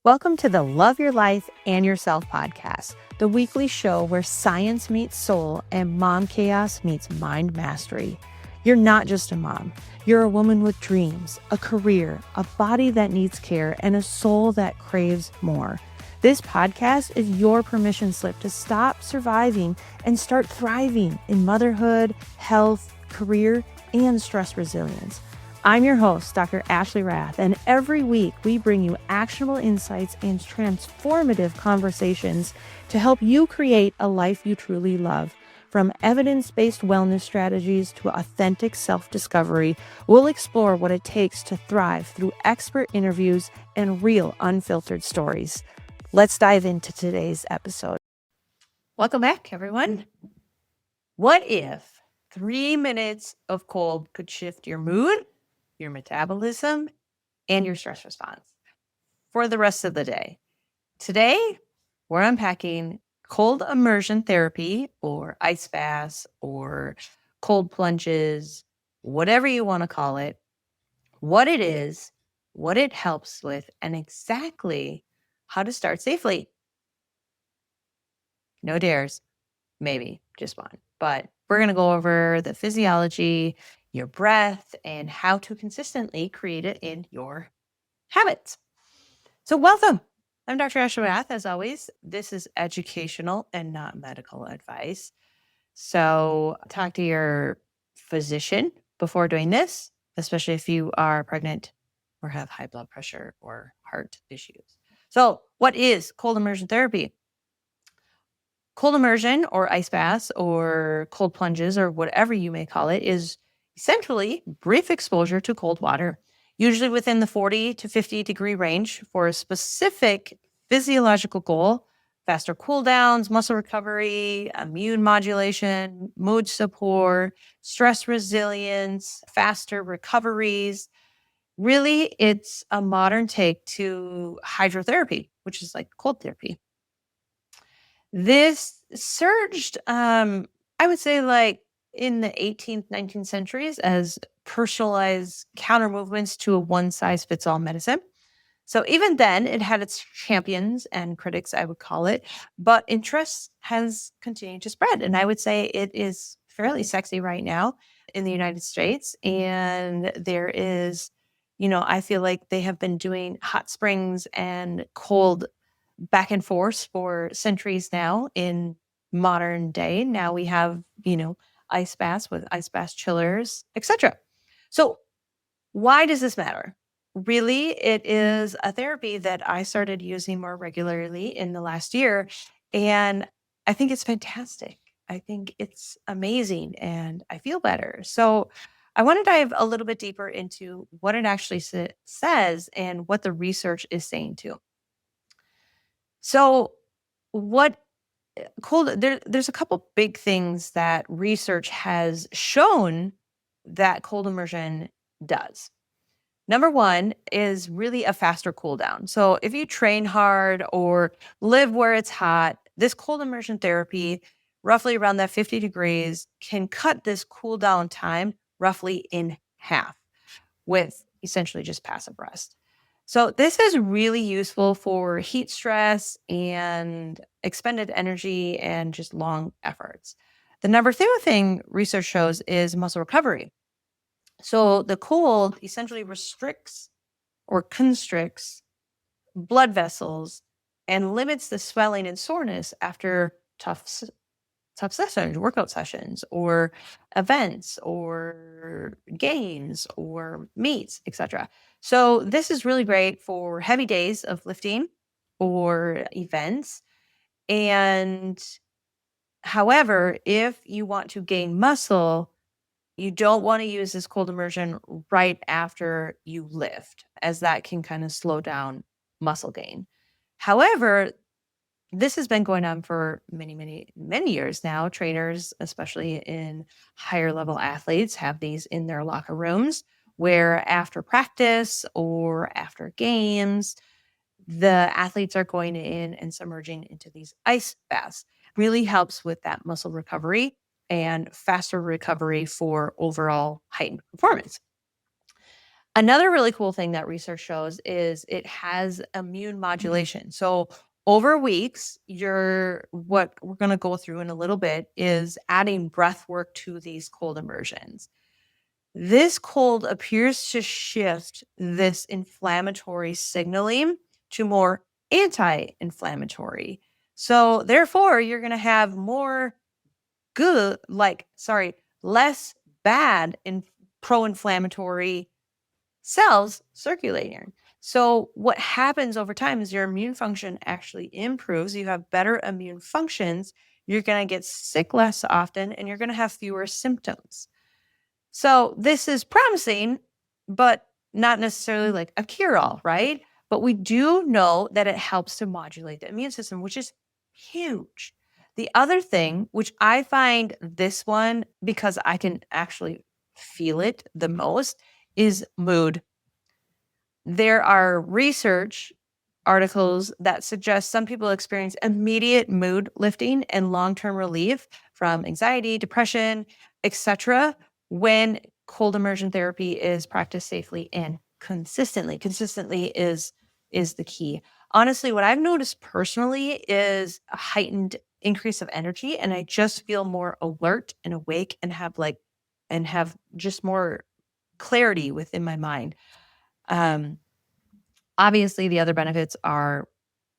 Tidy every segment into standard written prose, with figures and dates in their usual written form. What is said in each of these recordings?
Welcome to the Love Your Life and Yourself podcast, the weekly show where science meets soul and mom chaos meets mind mastery. You're not just a mom. You're a woman with dreams, a career, a body that needs care, and a soul that craves more. This podcast is your permission slip to stop surviving and start thriving in motherhood, health, career, and stress resilience. I'm your host, Dr. Ashley Rath, and every week we bring you actionable insights and transformative conversations to help you create a life you truly love. From evidence-based wellness strategies to authentic self-discovery, we'll explore what it takes to thrive through expert interviews and real unfiltered stories. Let's dive into today's episode. Welcome back, everyone. What if 3 minutes of cold could shift your mood, your metabolism, and your stress response for the rest of the day? Today, we're unpacking cold immersion therapy or ice baths or cold plunges, whatever you want to call it, what it is, what it helps with, and exactly how to start safely. No dares, maybe just one, but we're going to go over the physiology, your breath, and how to consistently create it in your habits. So welcome. I'm Dr. Ashley Rath. As always, this is educational and not medical advice. So talk to your physician before doing this, especially if you are pregnant or have high blood pressure or heart issues. So what is cold immersion therapy? Cold immersion or ice baths or cold plunges or whatever you may call it is essentially brief exposure to cold water, usually within the 40 to 50 degree range for a specific physiological goal: faster cool downs, muscle recovery, immune modulation, mood support, stress resilience, faster recoveries. Really, it's a modern take to hydrotherapy, which is like cold therapy. This surged, I would say, like in the 18th, 19th centuries as personalized counter movements to a one size fits all medicine. So even then, it had its champions and critics, I would call it, but interest has continued to spread. And I would say it is fairly sexy right now in the United States. And there is, I feel like they have been doing hot springs and cold back and forth for centuries now in modern day. Now we have, ice baths with ice bath chillers, etc. So why does this matter? Really, it is a therapy that I started using more regularly in the last year. And I think it's fantastic. I think it's amazing and I feel better. So I want to dive a little bit deeper into what it actually says and what the research is saying too. So what there's a couple big things that research has shown that cold immersion does. Number one is really a faster cool down. So if you train hard or live where it's hot, this cold immersion therapy, roughly around that 50 degrees, can cut this cool down time roughly in half with essentially just passive rest. So this is really useful for heat stress and expended energy and just long efforts. The number two thing research shows is muscle recovery. So the cold essentially restricts or constricts blood vessels and limits the swelling and soreness after tough sessions, workout sessions, or events, or games, or meets, etc. So this is really great for heavy days of lifting or events. And however, if you want to gain muscle, you don't want to use this cold immersion right after you lift, as that can kind of slow down muscle gain. However, this has been going on for many, many, many years now. Trainers, especially in higher level athletes, have these in their locker rooms where after practice or after games, the athletes are going in and submerging into these ice baths. Really helps with that muscle recovery and faster recovery for overall heightened performance. Another really cool thing that research shows is it has immune modulation. So over weeks, what we're going to go through in a little bit is adding breath work to these cold immersions. This cold appears to shift this inflammatory signaling to more anti-inflammatory. So therefore, you're going to have more good, less bad in pro-inflammatory cells circulating. So what happens over time is your immune function actually improves. You have better immune functions. You're going to get sick less often and you're going to have fewer symptoms. So this is promising, but not necessarily like a cure all, right? But we do know that it helps to modulate the immune system, which is huge. The other thing, which I find this one, because I can actually feel it the most, is mood. There are research articles that suggest some people experience immediate mood lifting and long-term relief from anxiety, depression, etc. when cold immersion therapy is practiced safely and consistently. Consistently is the key. Honestly, what I've noticed personally is a heightened increase of energy, and I just feel more alert and awake and have just more clarity within my mind. Um, Obviously, the other benefits are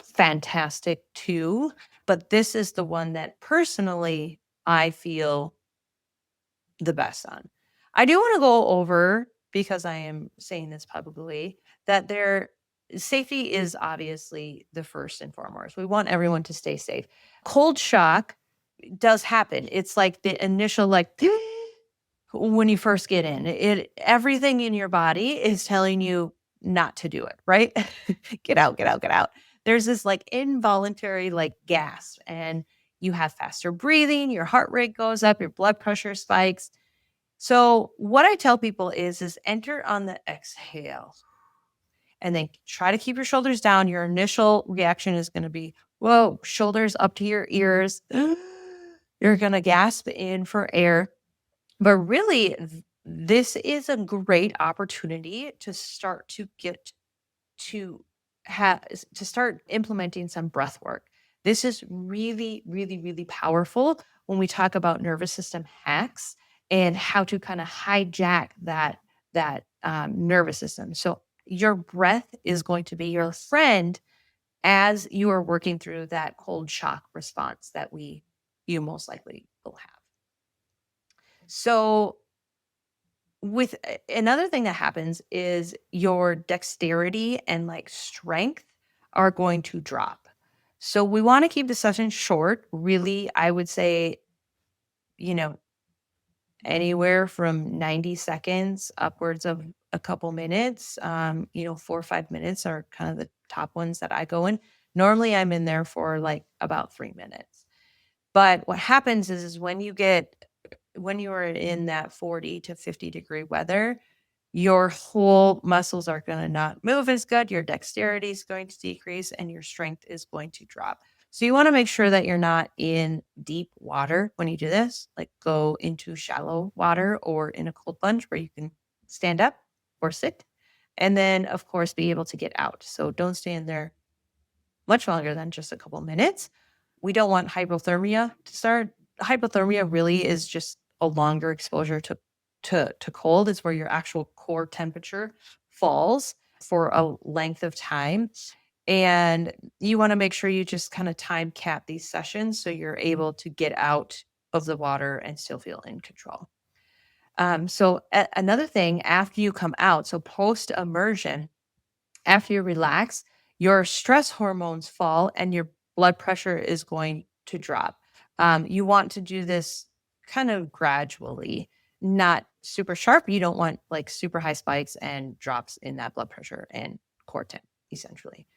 fantastic too, but this is the one that personally I feel the best on. I do want to go over, because I am saying this publicly, that their safety is obviously the first and foremost. We want everyone to stay safe. Cold shock does happen. It's like the initial when you first get in. Everything in your body is telling you not to do it, right? Get out, get out, get out. There's this like involuntary gasp, and you have faster breathing, your heart rate goes up, your blood pressure spikes. So what I tell people is enter on the exhale and then try to keep your shoulders down. Your initial reaction is going to be, whoa, shoulders up to your ears. You're going to gasp in for air. But really, this is a great opportunity to start to get to start implementing some breath work. This is really, really, really powerful when we talk about nervous system hacks and how to kind of hijack that nervous system. So your breath is going to be your friend as you are working through that cold shock response that you most likely will have. So with another thing that happens is your dexterity and strength are going to drop. So we want to keep the session short. Really, I would say, you know, anywhere from 90 seconds upwards of a couple minutes. 4 or 5 minutes are kind of the top ones that I go in. Normally I'm in there for about 3 minutes. But what happens is when you are in that 40 to 50 degree weather, your whole muscles are going to not move as good. Your dexterity is going to decrease and your strength is going to drop. So you want to make sure that you're not in deep water when you do this. Like go into shallow water or in a cold plunge where you can stand up or sit. And then, of course, be able to get out. So don't stay in there much longer than just a couple minutes. We don't want hypothermia to start. Hypothermia really is just a longer exposure to cold. It's where your actual core temperature falls for a length of time. And you want to make sure you just kind of time cap these sessions so you're able to get out of the water and still feel in control. Another thing after you come out, so post immersion, after you relax, your stress hormones fall and your blood pressure is going to drop. You want to do this kind of gradually, not super sharp. You don't want super high spikes and drops in that blood pressure and core temp, essentially.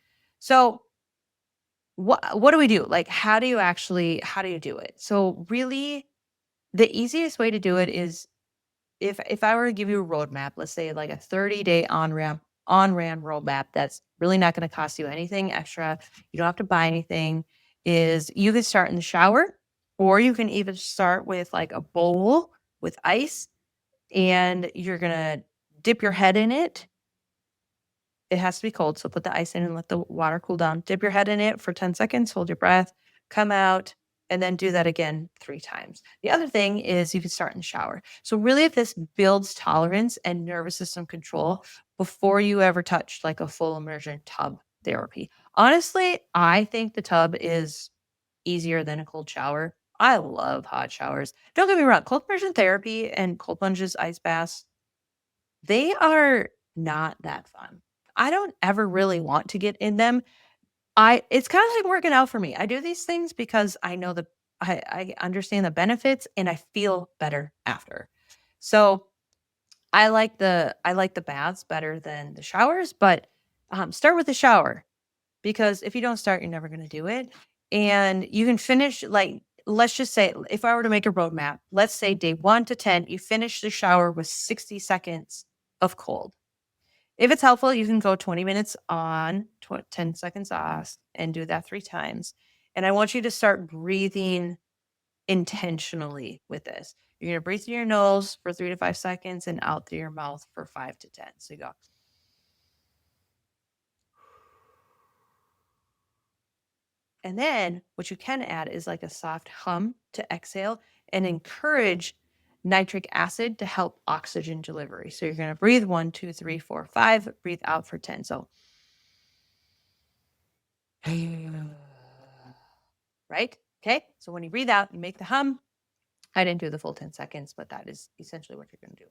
So what do we do? How do you do it? So really, the easiest way to do it is if I were to give you a roadmap, let's say a 30-day on-ramp roadmap that's really not going to cost you anything extra. You don't have to buy anything. Is you can start in the shower, or you can even start with a bowl with ice, and you're going to dip your head in it. It has to be cold, so put the ice in and let the water cool down. Dip your head in it for 10 seconds, hold your breath, come out, and then do that again 3 times. The other thing is you can start in the shower. So really if this builds tolerance and nervous system control before you ever touch like a full immersion tub therapy. Honestly, I think the tub is easier than a cold shower. I love hot showers. Don't get me wrong, cold immersion therapy and cold plunges, ice baths, they are not that fun. I don't ever really want to get in them. It's kind of like working out for me. I do these things because I know I understand the benefits and I feel better after. So I like the baths better than the showers, but start with the shower because if you don't start, you're never going to do it. And you can finish like let's just say if I were to make a roadmap, let's say day 1 to 10, you finish the shower with 60 seconds of cold. If it's helpful, you can go 20 minutes on, 10 seconds off, and do that 3 times. And I want you to start breathing intentionally with this. You're going to breathe through your nose for 3 to 5 seconds and out through your mouth for 5 to 10. So you go. And then what you can add is like a soft hum to exhale and encourage nitric acid to help oxygen delivery. So you're going to breathe 1, 2, 3, 4, 5, breathe out for 10. So right? Okay. So when you breathe out, you make the hum. I didn't do the full 10 seconds, but that is essentially what you're going to do.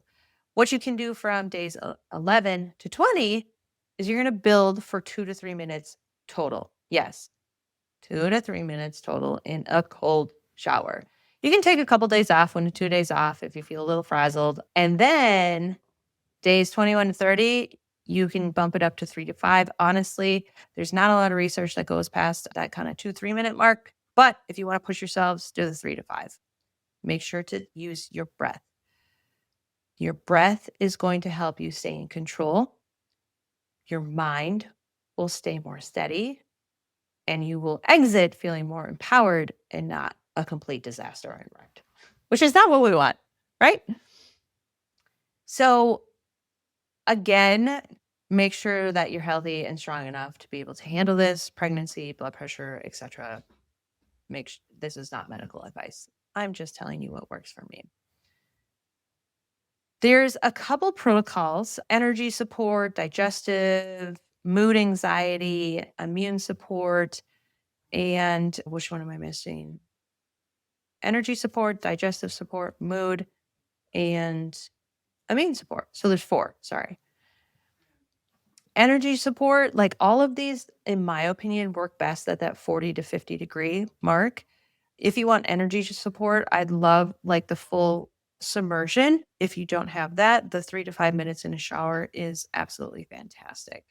What you can do from days 11 to 20 is you're going to build for 2 to 3 minutes total. Yes, 2 to 3 minutes total in a cold shower. You can take a couple days off, 1 to 2 days off if you feel a little frazzled. And then days 21 to 30, you can bump it up to 3 to 5. Honestly, there's not a lot of research that goes past that kind of 2-3 minute mark. But if you want to push yourselves, do the 3 to 5. Make sure to use your breath. Your breath is going to help you stay in control. Your mind will stay more steady, and you will exit feeling more empowered and not a complete disaster and wrecked, which is not what we want, right? So again, make sure that you're healthy and strong enough to be able to handle this pregnancy, blood pressure, etc. This is not medical advice. I'm just telling you what works for me. There's a couple protocols: energy support, digestive, mood anxiety, immune support, and which one am I missing? Energy support, digestive support, mood, and immune support. So there's 4, sorry. Energy support, like all of these, in my opinion, work best at that 40 to 50 degree mark. If you want energy support, I'd love like the full submersion. If you don't have that, the 3 to 5 minutes in a shower is absolutely fantastic.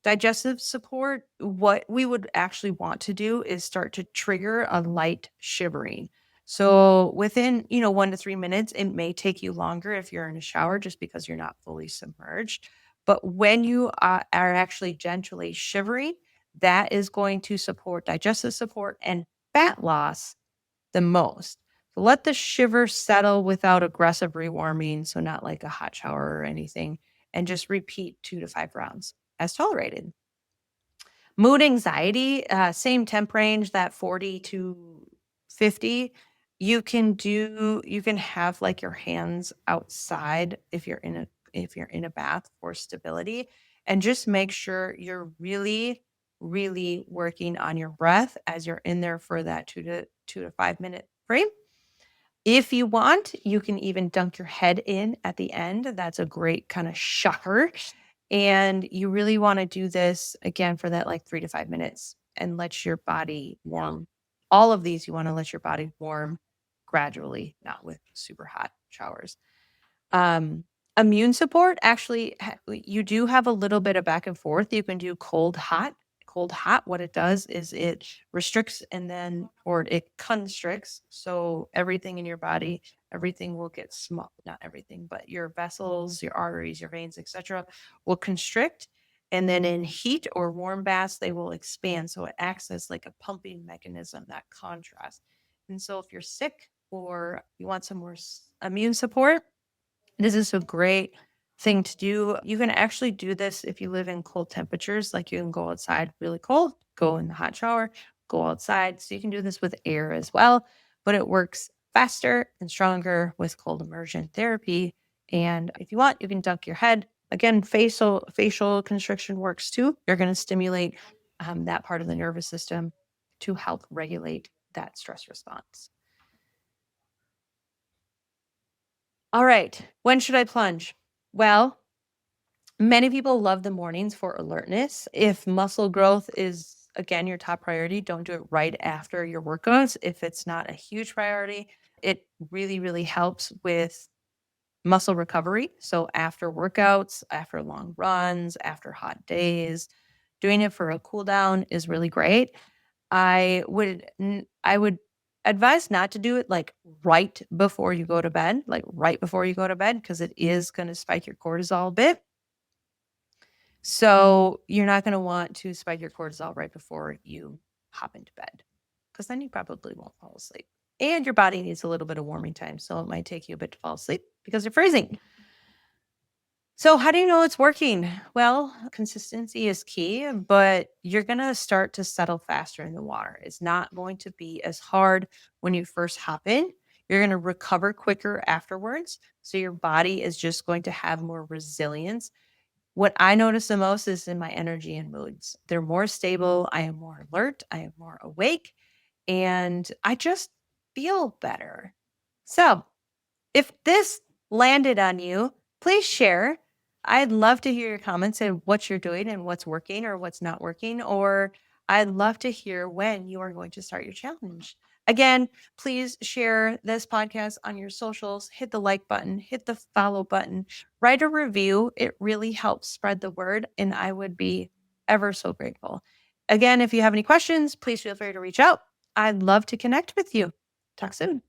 Digestive support, what we would actually want to do is start to trigger a light shivering. So within, 1 to 3 minutes, it may take you longer if you're in a shower just because you're not fully submerged. But when you are actually gently shivering, that is going to support digestive support and fat loss the most. So let the shiver settle without aggressive rewarming, so not like a hot shower or anything, and just repeat 2 to 5 rounds as tolerated. Mood anxiety, same temp range, that 40 to 50. You can have like your hands outside if you're in a bath for stability, and just make sure you're really, really working on your breath as you're in there for that 2 to 5 minute frame. If you want, you can even dunk your head in at the end. That's a great kind of shocker. And you really want to do this again for that like 3 to 5 minutes and let your body warm. All of these, you want to let your body warm gradually, not with super hot showers. Um, Immune support, actually, you do have a little bit of back and forth. You can do cold, hot. Cold, hot, what it does is it restricts or it constricts. So everything in your body, everything will get small, not everything, but your vessels, your arteries, your veins, etc., will constrict. And then in heat or warm baths, they will expand. So it acts as like a pumping mechanism, that contrast. And so if you're sick or you want some more immune support, this is a great thing to do. You can actually do this if you live in cold temperatures, like you can go outside really cold, go in the hot shower, go outside. So you can do this with air as well, but it works faster and stronger with cold immersion therapy. And if you want, you can dunk your head. Again, facial constriction works too. You're going to stimulate that part of the nervous system to help regulate that stress response. All right. When should I plunge? Well, many people love the mornings for alertness. If muscle growth is, again, your top priority, don't do it right after your workouts. If it's not a huge priority, it really, really helps with muscle recovery. So after workouts, after long runs, after hot days, doing it for a cool down is really great. I would advise not to do it like right before you go to bed, because it is going to spike your cortisol a bit. So you're not going to want to spike your cortisol right before you hop into bed, because then you probably won't fall asleep. And your body needs a little bit of warming time. So it might take you a bit to fall asleep because you're freezing. So how do you know it's working? Well, consistency is key, but you're going to start to settle faster in the water. It's not going to be as hard when you first hop in. You're going to recover quicker afterwards. So your body is just going to have more resilience. What I notice the most is in my energy and moods. They're more stable. I am more alert. I am more awake. And I just feel better. So if this landed on you, please share. I'd love to hear your comments and what you're doing and what's working or what's not working. Or I'd love to hear when you are going to start your challenge. Again, please share this podcast on your socials. Hit the like button, hit the follow button, write a review. It really helps spread the word, and I would be ever so grateful. Again, if you have any questions, please feel free to reach out. I'd love to connect with you. Talk soon.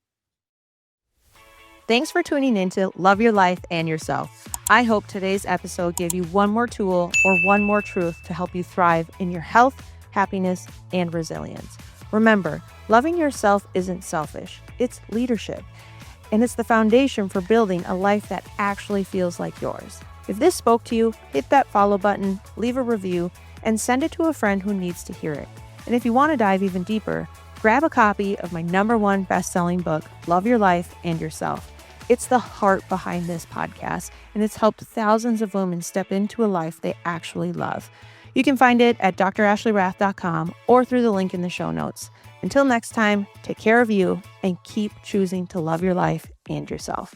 Thanks for tuning in to Love Your Life and Yourself. I hope today's episode gave you one more tool or one more truth to help you thrive in your health, happiness, and resilience. Remember, loving yourself isn't selfish, it's leadership. And it's the foundation for building a life that actually feels like yours. If this spoke to you, hit that follow button, leave a review, and send it to a friend who needs to hear it. And if you want to dive even deeper, grab a copy of my #1 best-selling book, Love Your Life and Yourself. It's the heart behind this podcast, and it's helped thousands of women step into a life they actually love. You can find it at drashleyrath.com or through the link in the show notes. Until next time, take care of you and keep choosing to love your life and yourself.